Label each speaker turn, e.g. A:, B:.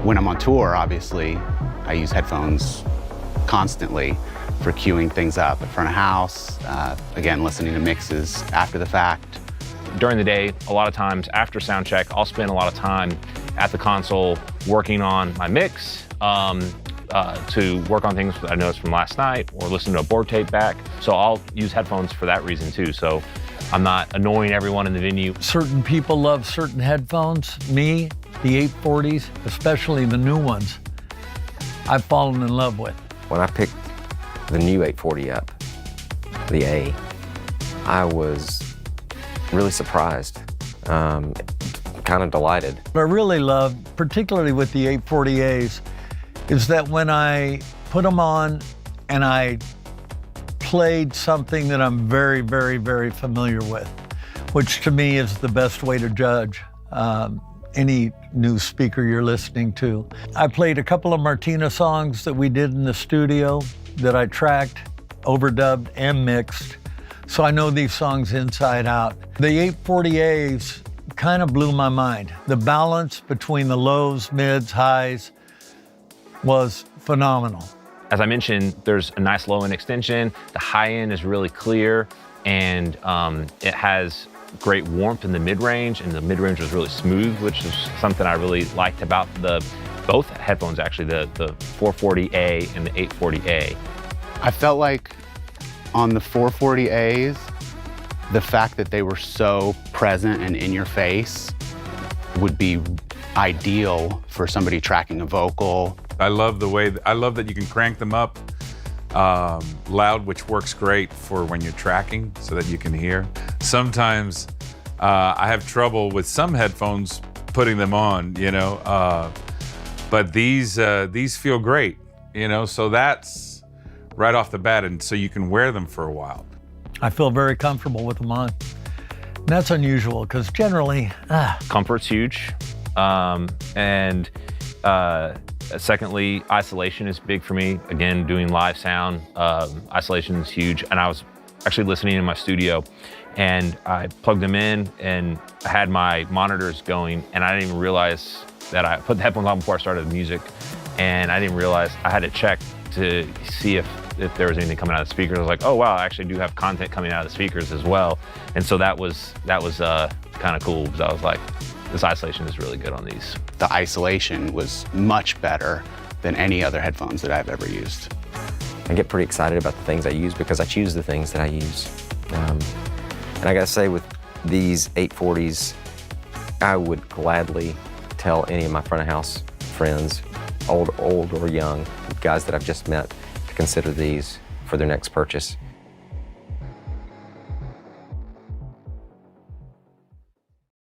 A: When I'm on tour, obviously, I use headphones constantly for queuing things up at front of house, again, listening to mixes after the fact.
B: During the day, a lot of times after sound check, I'll spend a lot of time at the console working on my mix, to work on things that I noticed from last night or listen to a board tape back. So I'll use headphones for that reason too. So I'm not annoying everyone in the venue.
C: Certain people love certain headphones. Me, the 840s, especially the new ones, I've fallen in love with.
D: When I picked the new 840 up, the A, I was really surprised, kind of delighted.
C: What I really love, particularly with the 840As, is that when I put them on and I played something that I'm very, very, very familiar with, which to me is the best way to judge any new speaker you're listening to. I played a couple of Martina songs that we did in the studio that I tracked, overdubbed, and mixed. So I know these songs inside out. The 840As kind of blew my mind. The balance between the lows, mids, highs was phenomenal.
B: As I mentioned, there's a nice low end extension. The high end is really clear, and it has great warmth in the mid-range, and the mid-range was really smooth, which is something I really liked about both headphones actually, the 440A and the 840A.
A: I felt like on the 440As, the fact that they were so present and in your face would be ideal for somebody tracking a vocal.
E: I love that you can crank them up loud, which works great for when you're tracking so that you can hear. Sometimes I have trouble with some headphones putting them on, you know, but these feel great, you know, so that's right off the bat, and so you can wear them for a while.
C: I feel very comfortable with them on. And that's unusual, because generally,
B: Comfort's huge, and secondly, isolation is big for me. Again, doing live sound, isolation is huge. And I was actually listening in my studio, and I plugged them in and I had my monitors going, and I didn't even realize that I put the headphones on before I started the music, and I didn't realize I had to check to see if there was anything coming out of the speakers. I was like, oh wow, I actually do have content coming out of the speakers as well. And so that was kind of cool, because I was like, this isolation is really good on these.
A: The isolation was much better than any other headphones that I've ever used.
D: I get pretty excited about the things I use because I choose the things that I use. And I gotta say, with these 840s, I would gladly tell any of my front of house friends, old or young, guys that I've just met, to consider these for their next purchase.